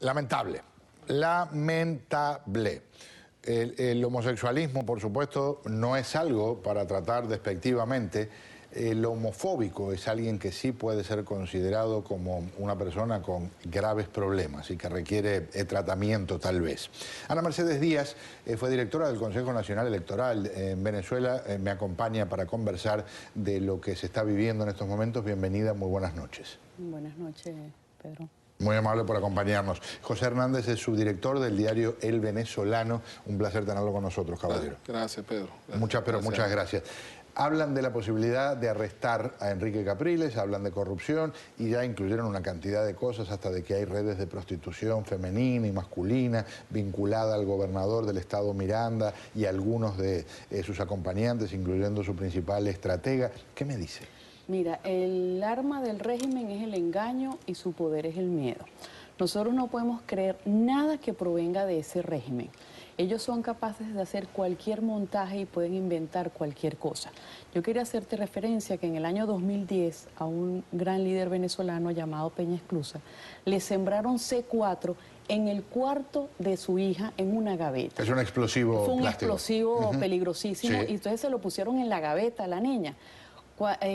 Lamentable, lamentable. El homosexualismo, por supuesto, no es algo para tratar despectivamente. El homofóbico es alguien que sí puede ser considerado como una persona con graves problemas y que requiere tratamiento tal vez. Ana Mercedes Díaz fue directora del Consejo Nacional Electoral en Venezuela. Me acompaña para conversar de lo que se está viviendo en estos momentos. Bienvenida, muy buenas noches. Buenas noches, Pedro. Muy amable por acompañarnos. José Hernández es subdirector del diario El Venezolano. Un placer tenerlo con nosotros, caballero. Gracias, Pedro. Muchas gracias. Hablan de la posibilidad de arrestar a Enrique Capriles, hablan de corrupción y ya incluyeron una cantidad de cosas, hasta de que hay redes de prostitución femenina y masculina vinculada al gobernador del estado Miranda y algunos de sus acompañantes, incluyendo su principal estratega. ¿Qué me dice? Mira, el arma del régimen es el engaño y su poder es el miedo. Nosotros no podemos creer nada que provenga de ese régimen. Ellos son capaces de hacer cualquier montaje y pueden inventar cualquier cosa. Yo quería hacerte referencia que en el año 2010 a un gran líder venezolano llamado Peña Esclusa le sembraron C4 en el cuarto de su hija en una gaveta. Es un explosivo Fue un plástico. explosivo peligrosísimo, Sí. Y entonces se lo pusieron en la gaveta a la niña.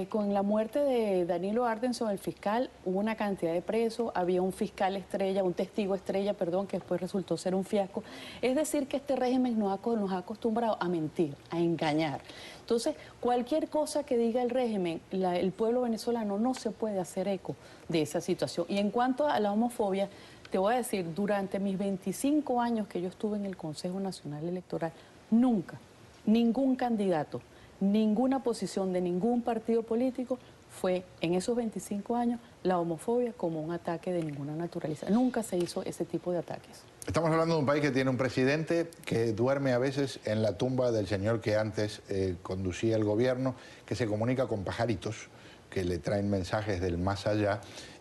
Con la muerte de Danilo Ardenson, el fiscal, hubo una cantidad de presos, había un fiscal estrella, un testigo estrella, perdón, que después resultó ser un fiasco. Es decir, que este régimen nos ha acostumbrado a mentir, a engañar. Entonces, cualquier cosa que diga el régimen, el pueblo venezolano no se puede hacer eco de esa situación. Y en cuanto a la homofobia, te voy a decir, durante mis 25 años que yo estuve en el Consejo Nacional Electoral, nunca, ningún candidato, ninguna posición de ningún partido político fue en esos 25 años la homofobia como un ataque de ninguna naturaleza. Nunca se hizo ese tipo de ataques. Estamos hablando de un país que tiene un presidente que duerme a veces en la tumba del señor que antes conducía el gobierno, que se comunica con pajaritos, que le traen mensajes del más allá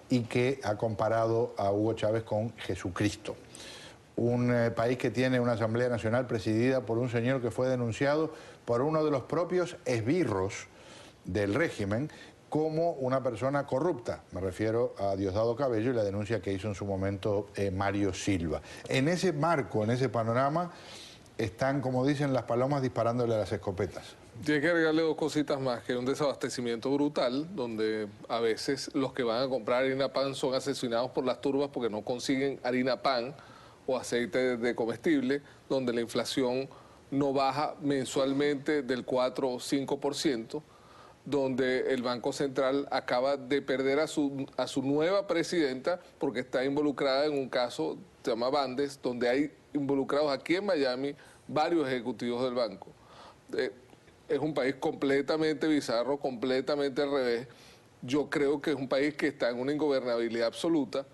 y que ha comparado a Hugo Chávez con Jesucristo. Un país que tiene una Asamblea Nacional presidida por un señor que fue denunciado por uno de los propios esbirros del régimen como una persona corrupta. Me refiero a Diosdado Cabello y la denuncia que hizo en su momento Mario Silva. En ese marco, en ese panorama, están, como dicen las palomas, disparándole a las escopetas. Tiene que agregarle dos cositas más, que hay un desabastecimiento brutal, donde a veces los que van a comprar harina pan son asesinados por las turbas porque no consiguen harina pan o aceite de comestible, donde la inflación no baja mensualmente del 4 o 5%, donde el Banco Central acaba de perder a su nueva presidenta porque está involucrada en un caso, se llama Bandes, donde hay involucrados aquí en Miami varios ejecutivos del banco. Es un país completamente bizarro, completamente al revés. Yo creo que es un país que está en una ingobernabilidad absoluta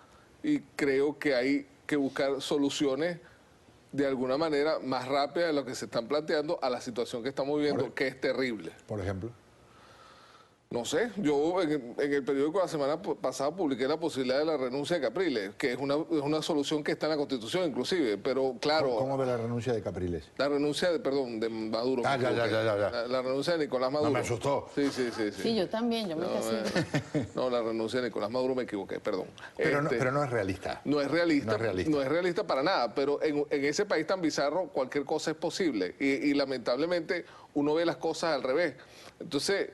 y creo que hay que buscar soluciones de alguna manera más rápidas de lo que se están planteando a la situación que estamos viviendo, que es terrible. Por ejemplo. No sé, yo en el periódico la semana pasada publiqué la posibilidad de la renuncia de Capriles, que es una solución que está en la Constitución inclusive, pero claro... ¿Cómo ve la renuncia de Capriles? La renuncia de Maduro. Ah, ya. La renuncia de Nicolás Maduro. No, me asustó. Sí. Sí, yo también, yo me casé. No, la renuncia de Nicolás Maduro me equivoqué, perdón. Pero no es realista. No es realista. No es realista para nada, pero en ese país tan bizarro cualquier cosa es posible y lamentablemente uno ve las cosas al revés. Entonces...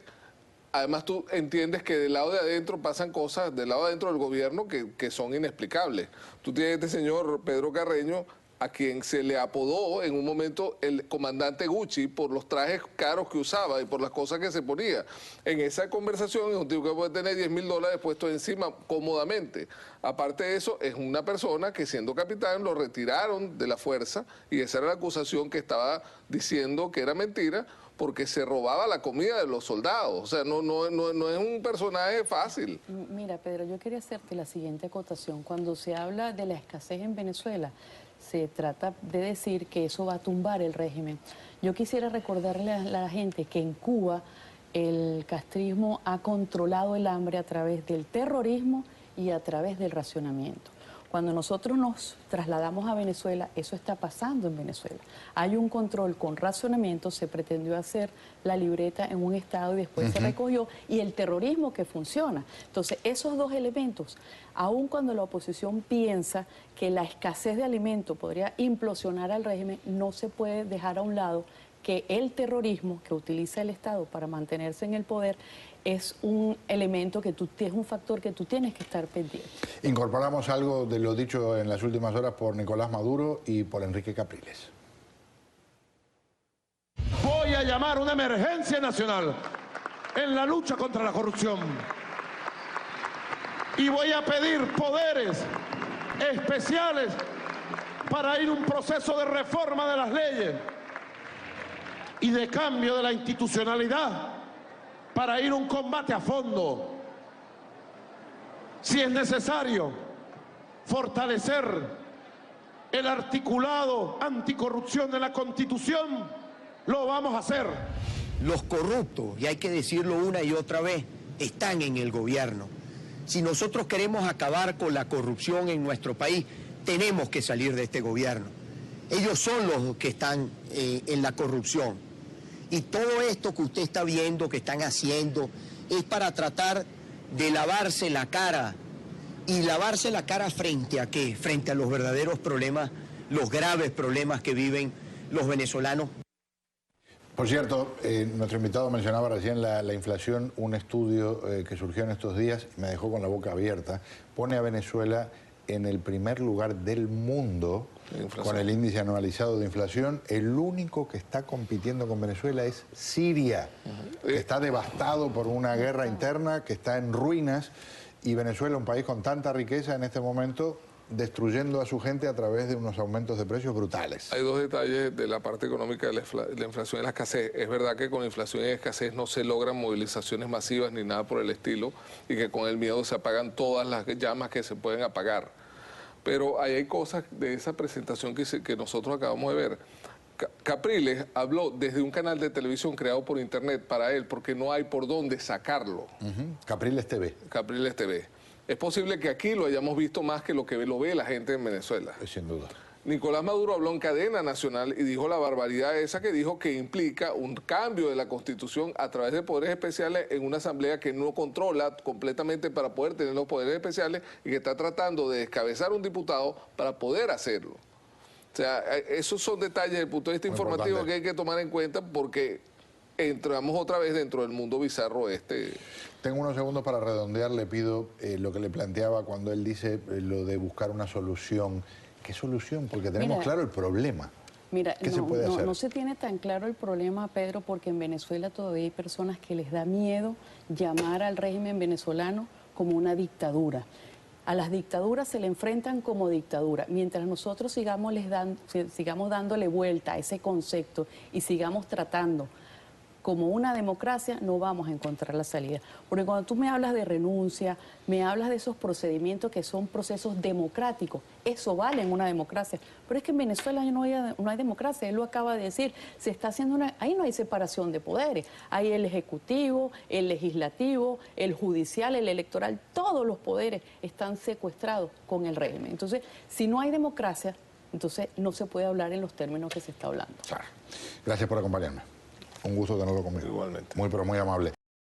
Además, tú entiendes que del lado de adentro pasan cosas, del lado de adentro del gobierno, que son inexplicables. Tú tienes este señor Pedro Carreño, a quien se le apodó en un momento el comandante Gucci por los trajes caros que usaba y por las cosas que se ponía. En esa conversación es un tipo que puede tener $10.000 puestos encima cómodamente. Aparte de eso, es una persona que siendo capitán lo retiraron de la fuerza y esa era la acusación que estaba diciendo que era mentira, porque se robaba la comida de los soldados. O sea, no es un personaje fácil. Mira, Pedro, yo quería hacerte la siguiente acotación. Cuando se habla de la escasez en Venezuela, se trata de decir que eso va a tumbar el régimen. Yo quisiera recordarle a la gente que en Cuba el castrismo ha controlado el hambre a través del terrorismo y a través del racionamiento. Cuando nosotros nos trasladamos a Venezuela, eso está pasando en Venezuela. Hay un control con racionamiento, se pretendió hacer la libreta en un estado y después se recogió, y el terrorismo que funciona. Entonces, esos dos elementos, aun cuando la oposición piensa que la escasez de alimentos podría implosionar al régimen, no se puede dejar a un lado que el terrorismo que utiliza el Estado para mantenerse en el poder es un elemento es un factor que tú tienes que estar pendiente. Incorporamos algo de lo dicho en las últimas horas por Nicolás Maduro y por Enrique Capriles. Voy a llamar una emergencia nacional en la lucha contra la corrupción. Y voy a pedir poderes especiales para ir a un proceso de reforma de las leyes y de cambio de la institucionalidad, para ir a un combate a fondo. Si es necesario fortalecer el articulado anticorrupción de la Constitución, lo vamos a hacer. Los corruptos, y hay que decirlo una y otra vez, están en el gobierno. Si nosotros queremos acabar con la corrupción en nuestro país, tenemos que salir de este gobierno. Ellos son los que están en la corrupción. Y todo esto que usted está viendo, que están haciendo, es para tratar de lavarse la cara. ¿Y lavarse la cara frente a qué? Frente a los verdaderos problemas, los graves problemas que viven los venezolanos. Por cierto, nuestro invitado mencionaba recién la inflación. Un estudio que surgió en estos días, me dejó con la boca abierta, pone a Venezuela en el primer lugar del mundo con el índice anualizado de inflación. El único que está compitiendo con Venezuela es Siria, que está devastado por una guerra interna, que está en ruinas, y Venezuela, un país con tanta riqueza en este momento, destruyendo a su gente a través de unos aumentos de precios brutales. Hay dos detalles de la parte económica de la inflación y la escasez. Es verdad que con inflación y escasez no se logran movilizaciones masivas ni nada por el estilo, y que con el miedo se apagan todas las llamas que se pueden apagar. Pero ahí hay cosas de esa presentación que nosotros acabamos de ver. Capriles habló desde un canal de televisión creado por internet para él, porque no hay por dónde sacarlo. Capriles TV. Capriles TV. Es posible que aquí lo hayamos visto más que lo que lo ve la gente en Venezuela. Sin duda. Nicolás Maduro habló en cadena nacional y dijo la barbaridad esa que dijo, que implica un cambio de la Constitución a través de poderes especiales en una asamblea que no controla completamente para poder tener los poderes especiales, y que está tratando de descabezar un diputado para poder hacerlo. O sea, esos son detalles desde el punto de vista informativo que hay que tomar en cuenta, porque entramos otra vez dentro del mundo bizarro este. Tengo unos segundos para redondear. Le pido lo que le planteaba cuando él dice lo de buscar una solución. ¿Qué solución? Porque tenemos claro el problema. Mira, ¿Qué se puede hacer? No se tiene tan claro el problema, Pedro, porque en Venezuela todavía hay personas que les da miedo llamar al régimen venezolano como una dictadura. A las dictaduras se le enfrentan como dictadura. Mientras nosotros sigamos dándole vuelta a ese concepto y sigamos tratando como una democracia, no vamos a encontrar la salida. Porque cuando tú me hablas de renuncia, me hablas de esos procedimientos que son procesos democráticos, eso vale en una democracia. Pero es que en Venezuela no hay democracia, él lo acaba de decir, se está haciendo ahí no hay separación de poderes, hay el ejecutivo, el legislativo, el judicial, el electoral, todos los poderes están secuestrados con el régimen. Entonces, si no hay democracia, entonces no se puede hablar en los términos que se está hablando. Gracias por acompañarme. Un gusto tenerlo conmigo. Igualmente. Muy, pero muy amable.